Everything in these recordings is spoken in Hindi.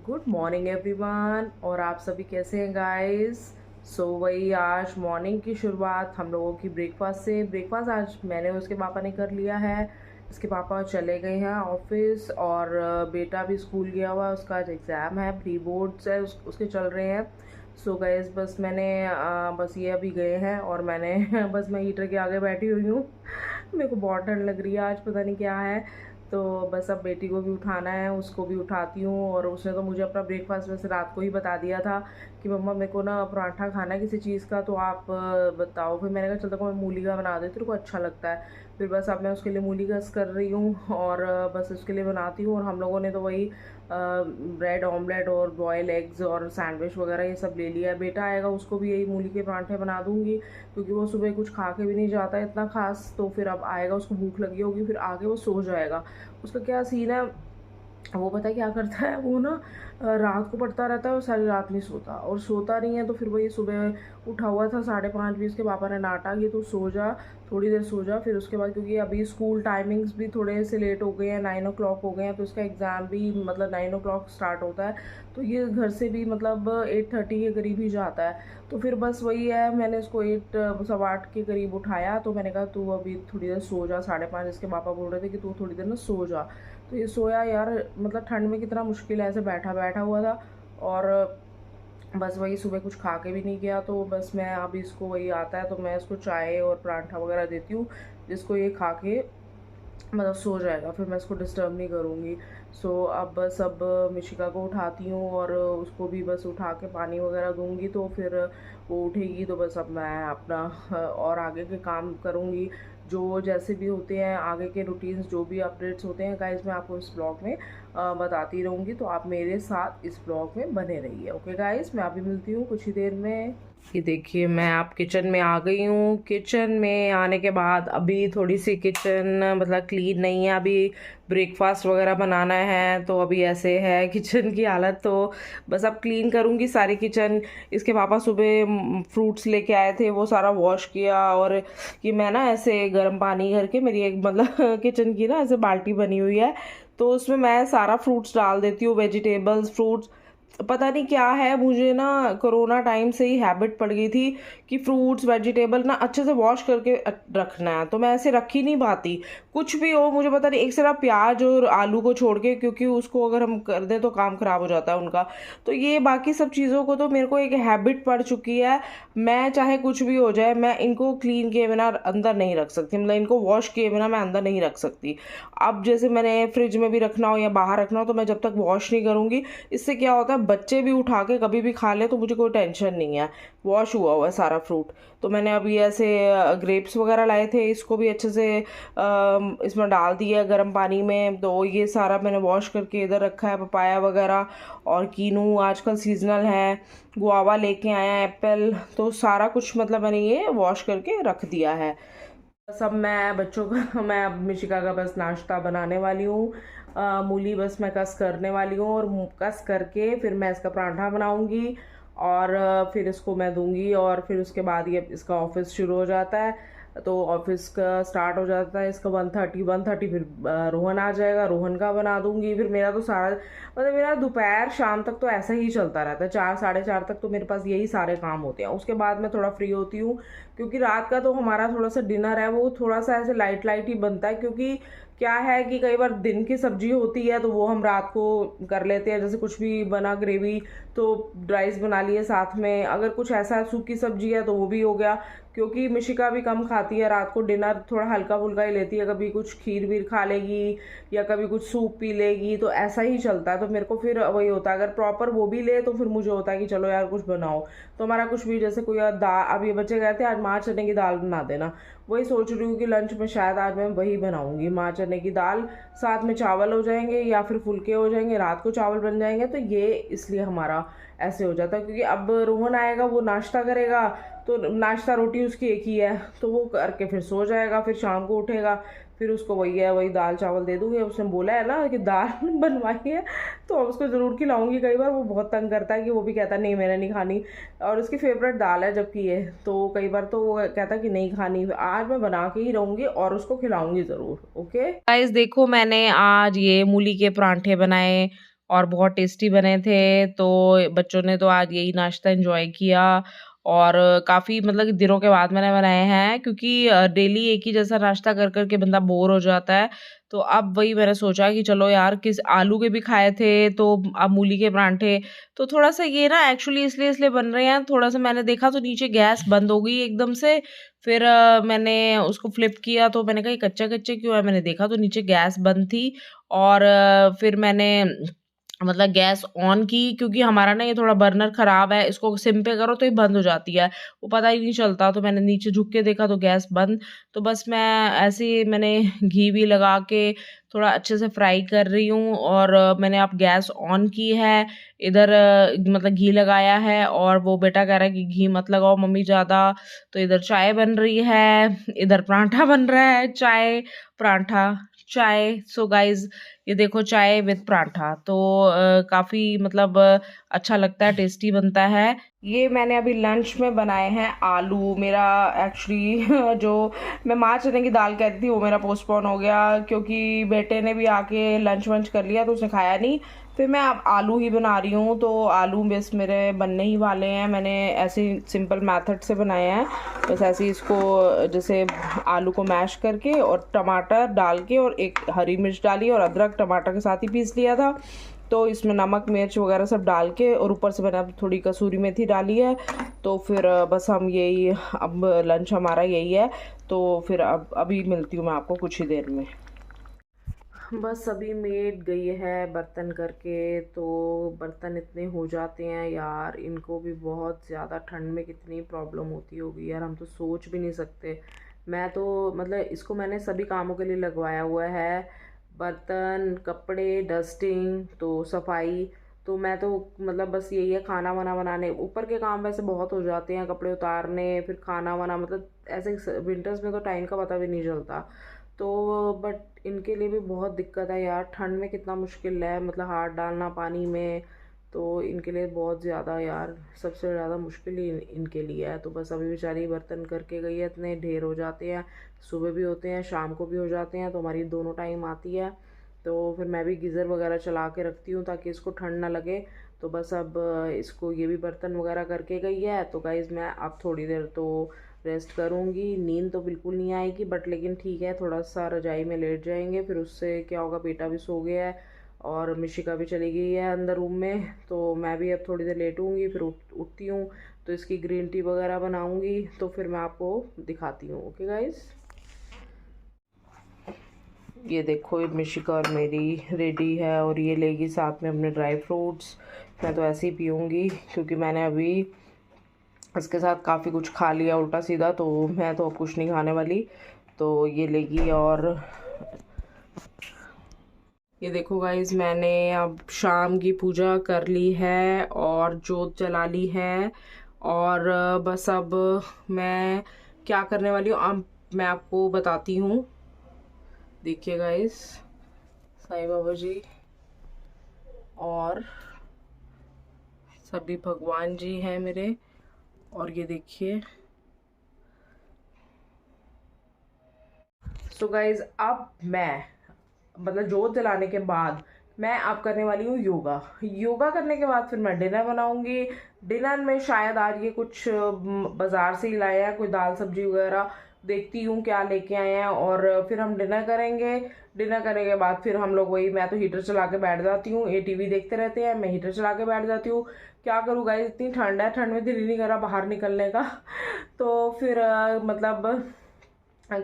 Good morning everyone. और आप सभी कैसे हैं गाइस? वही आज मॉर्निंग की शुरुआत हम लोगों की ब्रेकफास्ट से। ब्रेकफास्ट आज मैंने उसके पापा ने कर लिया है। इसके पापा चले गए हैं ऑफिस और बेटा भी स्कूल गया हुआ है। उसका आज एग्ज़ाम है, प्री बोर्ड्स है, उसके चल रहे हैं। गाइस बस मैंने बस ये अभी गए हैं और मैंने बस मैं हीटर के आगे बैठी हुई हूँ। मेरे को बहुत ठंड लग रही है आज, पता नहीं क्या है। तो बस अब बेटी को भी उठाना है, उसको भी उठाती हूँ। और उसने तो मुझे अपना ब्रेकफास्ट वैसे रात को ही बता दिया था कि मम्मा मेरे को ना पराठा खाना है किसी चीज़ का, तो आप बताओ। फिर मैंने कहा चलता को मैं मूली का बना देती हूँ, तेरे को अच्छा लगता है। फिर बस अब मैं उसके लिए मूली कस कर रही हूँ और बस उसके लिए बनाती हूँ। और हम लोगों ने तो वही ब्रेड ऑमलेट और बॉयल एग्स और सैंडविच वगैरह ये सब ले लिया है। बेटा आएगा उसको भी यही मूली के पराठे बना दूँगी, क्योंकि वो सुबह कुछ खा के भी नहीं जाता है इतना खास। तो फिर अब आएगा, उसको भूख लगी होगी, फिर आगे वो सो जाएगा। उसका क्या सीन है, वो पता है क्या करता है, वो ना रात को पढ़ता रहता है और सारी रात नहीं सोता। और सोता नहीं है तो फिर वही सुबह उठा हुआ था 5:30 भी, उसके पापा ने डांटा कि तू सो जा, थोड़ी देर सो जा। फिर उसके बाद क्योंकि अभी स्कूल टाइमिंग्स भी थोड़े से लेट हो गए हैं, 9 o'clock हो गए हैं, तो उसका एग्ज़ाम भी मतलब 9 o'clock स्टार्ट होता है। तो ये घर से भी मतलब 8:30 के करीब ही जाता है। तो फिर बस वही है, मैंने इसको 8 सवा 8 के करीब उठाया। तो मैंने कहा तू अभी थोड़ी देर सो जा, 5:30 इसके पापा बोल रहे थे कि तू थोड़ी देर ना सो जा। तो ये सोया यार, मतलब ठंड में कितना मुश्किल है, ऐसे बैठा बैठा हुआ था। और बस वही सुबह कुछ खा के भी नहीं गया। तो बस मैं अभी इसको वही आता है तो मैं इसको चाय और पराठा वगैरह देती हूँ, जिसको ये खा के मतलब सो जाएगा। फिर मैं इसको डिस्टर्ब नहीं करूँगी। अब बस अब मिशिका को उठाती हूँ और उसको भी बस उठा के पानी वगैरह दूँगी। तो फिर वो उठेगी तो बस अब मैं अपना और आगे के काम करूँगी, जो जैसे भी होते हैं आगे के रूटीन्स, जो भी अपडेट्स होते हैं गाइज, मैं आपको इस ब्लॉग में बताती रहूँगी। तो आप मेरे साथ इस ब्लॉग में बने रहिए। ओके गाइज, मैं अभी मिलती हूँ कुछ ही देर में। ये देखिए मैं आप किचन में आ गई हूँ। किचन में आने के बाद अभी थोड़ी सी किचन मतलब क्लीन नहीं है, अभी ब्रेकफास्ट वगैरह बनाना है, तो अभी ऐसे है किचन की हालत। तो बस अब क्लीन करूँगी सारी किचन। इसके पापा सुबह फ्रूट्स लेके आए थे, वो सारा वॉश किया। और ये मैं ना ऐसे गर्म पानी करके, मेरी एक मतलब किचन की ना ऐसे बाल्टी बनी हुई है, तो उसमें मैं सारा फ्रूट्स डाल देती हूँ, वेजिटेबल्स फ्रूट्स। पता नहीं क्या है, मुझे ना कोरोना टाइम से ही हैबिट पड़ गई थी कि फ्रूट्स वेजिटेबल ना अच्छे से वॉश करके रखना है। तो मैं ऐसे रख ही नहीं पाती, कुछ भी हो मुझे पता नहीं, एक सिर्फ प्याज और आलू को छोड़ के, क्योंकि उसको अगर हम कर दें तो काम खराब हो जाता है उनका। तो ये बाकी सब चीज़ों को तो मेरे को एक हैबिट पड़ चुकी है। मैं चाहे कुछ भी हो जाए, मैं इनको क्लीन किए बिना अंदर नहीं रख सकती, मतलब इनको वॉश किए बिना मैं अंदर नहीं रख सकती। अब जैसे मैंने फ्रिज में भी रखना हो या बाहर रखना हो, तो मैं जब तक वॉश नहीं करूँगी, इससे क्या होता है बच्चे भी उठा के कभी भी खा ले तो मुझे कोई टेंशन नहीं है, वॉश हुआ हुआ है सारा फ्रूट। तो मैंने अभी ऐसे ग्रेप्स वगैरह लाए थे, इसको भी अच्छे से इसमें डाल दिया गर्म पानी में। तो ये सारा मैंने वॉश करके इधर रखा है, पपाया वगैरह और कीनू आजकल सीजनल है, गुआवा लेके आया, एप्पल, तो सारा कुछ मतलब मैंने ये वॉश करके रख दिया है। सब मैं बच्चों का मैं अब मिशिका का बस नाश्ता बनाने वाली हूँ। मूली बस मैं कस करने वाली हूँ और कस करके फिर मैं इसका पराठा बनाऊंगी और फिर इसको मैं दूंगी। और फिर उसके बाद ये इसका ऑफिस शुरू हो जाता है, तो ऑफिस का स्टार्ट हो जाता है इसका 1:30 फिर रोहन आ जाएगा, रोहन का बना दूंगी। फिर मेरा तो सारा मतलब मेरा दोपहर शाम तक तो ऐसा ही चलता रहता है, 4 साढ़े 4 तक तो मेरे पास यही सारे काम होते हैं। उसके बाद मैं थोड़ा फ्री होती हूँ, क्योंकि रात का तो हमारा थोड़ा सा डिनर है वो थोड़ा सा ऐसे लाइट लाइट ही बनता है। क्योंकि क्या है कि कई बार दिन की सब्जी होती है तो वो हम रात को कर लेते हैं, जैसे कुछ भी बना ग्रेवी तो राइस बना लिए साथ में, अगर कुछ ऐसा सूखी सब्जी है तो वो भी हो गया। क्योंकि मिशिका भी कम खाती है रात को, डिनर थोड़ा हल्का फुल्का ही लेती है, कभी कुछ खीर वीर खा लेगी या कभी कुछ सूप पी लेगी, तो ऐसा ही चलता है। तो मेरे को फिर वही होता है, अगर प्रॉपर वो भी ले तो फिर मुझे होता है कि चलो यार कुछ बनाओ। तो हमारा कुछ भी जैसे कोई दाल, अब ये बच्चे कहते हैं आज माँ चने की दाल बना देना, वही सोच रही हूँ कि लंच में शायद आज मैं वही बनाऊंगी, माँ चने की दाल, साथ में चावल हो जाएंगे या फिर फुलके हो जाएंगे, रात को चावल बन जाएंगे। तो ये इसलिए हमारा ऐसे हो जाता है, क्योंकि अब रोहन आएगा वो नाश्ता करेगा, तो नाश्ता रोटी उसकी एक ही है, तो वो करके फिर सो जाएगा, फिर शाम को उठेगा, फिर उसको वही है वही दाल चावल दे दूँगी। उसने बोला है ना कि दाल बनवाई है, तो अब उसको ज़रूर खिलाऊंगी। कई बार वो बहुत तंग करता है कि वो भी कहता है नहीं मैंने नहीं खानी, और उसकी फेवरेट दाल है जबकि ये, तो कई बार तो वो कहता है कि नहीं खानी। आज मैं बना के ही रहूँगी और उसको खिलाऊंगी ज़रूर। ओके गाइस, देखो मैंने आज ये मूली के परांठे बनाए और बहुत टेस्टी बने थे। तो बच्चों ने तो आज यही नाश्ता एंजॉय किया और काफ़ी मतलब कि दिनों के बाद मैंने बनाए हैं, क्योंकि डेली एक ही जैसा नाश्ता कर कर के बंदा बोर हो जाता है। तो अब वही मैंने सोचा कि चलो यार, किस आलू के भी खाए थे तो अब मूली के परांठे। तो थोड़ा-सा ये ना एक्चुअली इसलिए बन रहे हैं, थोड़ा-सा मैंने देखा तो नीचे गैस बंद हो गई एकदम से। फिर मैंने उसको फ्लिप किया तो मैंने कहा ये कच्चा-कच्चा क्यों है? मैंने देखा तो नीचे गैस बंद थी और फिर मैंने मतलब गैस ऑन की, क्योंकि हमारा ना ये थोड़ा बर्नर ख़राब है, इसको सिम पे करो तो ये बंद हो जाती है, वो पता ही नहीं चलता। तो मैंने नीचे झुक के देखा तो गैस बंद। तो बस मैं ऐसे ही मैंने घी भी लगा के थोड़ा अच्छे से फ्राई कर रही हूँ और मैंने अब गैस ऑन की है। इधर मतलब घी लगाया है और वो बेटा कह रहा है कि घी मत लगाओ मम्मी ज़्यादा। तो इधर चाय बन रही है, इधर पराठा बन रहा है, चाय, पराठा, चाय। सो गाइज़ ये देखो चाय विद पराठा। तो काफ़ी मतलब अच्छा लगता है, टेस्टी बनता है। ये मैंने अभी लंच में बनाए हैं आलू। मेरा एक्चुअली जो मैं माँ चने की दाल कहती थी वो मेरा पोस्टपोन हो गया, क्योंकि बेटे ने भी आके लंच वंच कर लिया तो उसने खाया नहीं। फिर मैं अब आलू ही बना रही हूँ, तो आलू बस मेरे बनने ही वाले हैं। मैंने ऐसे सिंपल मेथड से बनाए हैं, बस ऐसे ही इसको जैसे आलू को मैश करके और टमाटर डाल के और एक हरी मिर्च डाली और अदरक टमाटर के साथ ही पीस लिया था। तो इसमें नमक मिर्च वगैरह सब डाल के और ऊपर से मैंने अब थोड़ी कसूरी मेथी डाली है। तो फिर बस हम यही, अब लंच हमारा यही है। तो फिर अब अभी मिलती हूँ मैं आपको कुछ ही देर में। बस अभी मेड गई है बर्तन करके। तो बर्तन इतने हो जाते हैं यार, इनको भी बहुत ज़्यादा ठंड में कितनी प्रॉब्लम होती होगी यार, हम तो सोच भी नहीं सकते। मैं तो मतलब इसको मैंने सभी कामों के लिए लगवाया हुआ है, बर्तन, कपड़े, डस्टिंग, तो सफाई। तो मैं तो मतलब बस यही है, खाना वाना बनाने, ऊपर के काम वैसे बहुत हो जाते हैं, कपड़े उतारने फिर खाना वाना, मतलब ऐसे विंटर्स में तो टाइम का पता भी नहीं चलता। तो बट इनके लिए भी बहुत दिक्कत है यार, ठंड में कितना मुश्किल है, मतलब हाथ डालना पानी में। तो इनके लिए बहुत ज़्यादा यार, सबसे ज़्यादा मुश्किल ही इनके लिए है। तो बस अभी बेचारी बर्तन करके गई है, इतने ढेर हो जाते हैं, सुबह भी होते हैं शाम को भी हो जाते हैं, तो हमारी दोनों टाइम आती है। तो फिर मैं भी गीज़र वगैरह चला के रखती हूँ ताकि इसको ठंड ना लगे। तो बस अब इसको ये भी बर्तन वगैरह करके गई है, तो गाइज़ मैं अब थोड़ी देर तो रेस्ट करूँगी। नींद तो बिल्कुल नहीं आएगी बट लेकिन ठीक है, थोड़ा सा रजाई में लेट जाएंगे, फिर उससे क्या होगा, बेटा भी सो गया है और मिशिका भी चली गई है अंदर रूम में। तो मैं भी अब थोड़ी देर लेटूँगी, फिर उठती हूँ तो इसकी ग्रीन टी वगैरह बनाऊँगी, तो फिर मैं आपको दिखाती हूँ। ओके गाइज़, ये देखो ये मिशिका और मेरी रेडी है और ये लेगी साथ में अपने ड्राई फ्रूट्स। मैं तो ऐसे ही पीऊँगी क्योंकि मैंने अभी इसके साथ काफ़ी कुछ खा लिया उल्टा सीधा, तो मैं तो अब कुछ नहीं खाने वाली। तो ये लेगी और ये देखो गाइज, मैंने अब शाम की पूजा कर ली है और जोत जला ली है। और बस अब मैं क्या करने वाली हूँ अब मैं आपको बताती हूँ। देखिए गाइज, साईं बाबा जी और सभी भगवान जी हैं मेरे। और ये देखिए, सो गाइज अब मैं मतलब जोत जलाने के बाद मैं अब करने वाली हूँ योगा। योगा करने के बाद फिर मैं डिनर बनाऊंगी। डिनर में शायद आज ये कुछ बाजार से ही लाया है, कोई दाल सब्जी वगैरह, देखती हूँ क्या लेके आए हैं और फिर हम डिनर करेंगे। डिनर करने के बाद फिर हम लोग वही, मैं तो हीटर चला के बैठ जाती हूँ, ये टीवी देखते रहते हैं, मैं हीटर चला के बैठ जाती हूँ। क्या करूँ गाइस, इतनी ठंड है, ठंड में दिल ही नहीं करा बाहर निकलने का। तो फिर मतलब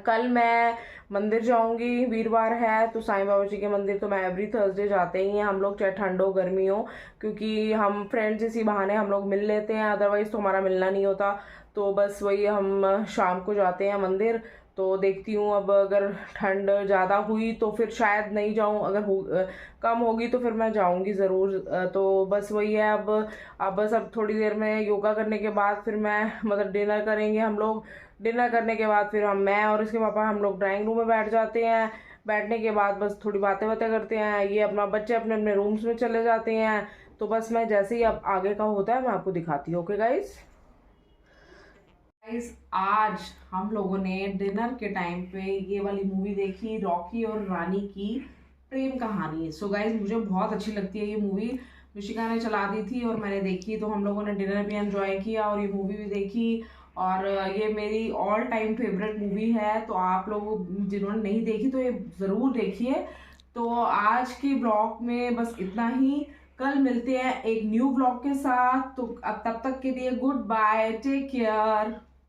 कल मैं मंदिर जाऊंगी, वीरवार है तो साईं बाबा जी के मंदिर तो मैं एवरी थर्सडे जाते ही हैं हम लोग, चाहे ठंड हो गर्मी हो, क्योंकि हम फ्रेंड्स इसी बहाने हम लोग मिल लेते हैं, अदरवाइज तो हमारा मिलना नहीं होता। तो बस वही हम शाम को जाते हैं मंदिर। तो देखती हूँ अब अगर ठंड ज़्यादा हुई तो फिर शायद नहीं जाऊँ, अगर कम होगी तो फिर मैं जाऊँगी ज़रूर। तो बस वही है, अब बस अब थोड़ी देर में योगा करने के बाद फिर मैं मतलब डिनर करेंगे हम लोग। डिनर करने के बाद फिर मैं और इसके पापा हम लोग ड्राइंग रूम में बैठ जाते हैं। बैठने के बाद बस थोड़ी बातें बातें करते हैं, ये अपना बच्चे अपने अपने रूम्स में चले जाते हैं। तो बस मैं जैसे ही अब आगे का होता है मैं आपको दिखाती हूँ। ओके गाइज, गाइस आज हम लोगों ने डिनर के टाइम पे ये वाली मूवी देखी, रॉकी और रानी की प्रेम कहानी। सो गाइज मुझे बहुत अच्छी लगती है ये मूवी। ऋषिका ने चला दी थी और मैंने देखी, तो हम लोगों ने डिनर भी एंजॉय किया और ये मूवी भी देखी। और ये मेरी ऑल टाइम फेवरेट मूवी है। तो आप लोग जिन्होंने नहीं देखी तो ये ज़रूर देखिए। तो आज के ब्लॉग में बस इतना ही। कल मिलते हैं एक न्यू ब्लॉग के साथ। तो अब तब तक के लिए गुड बाय, टेक केयर।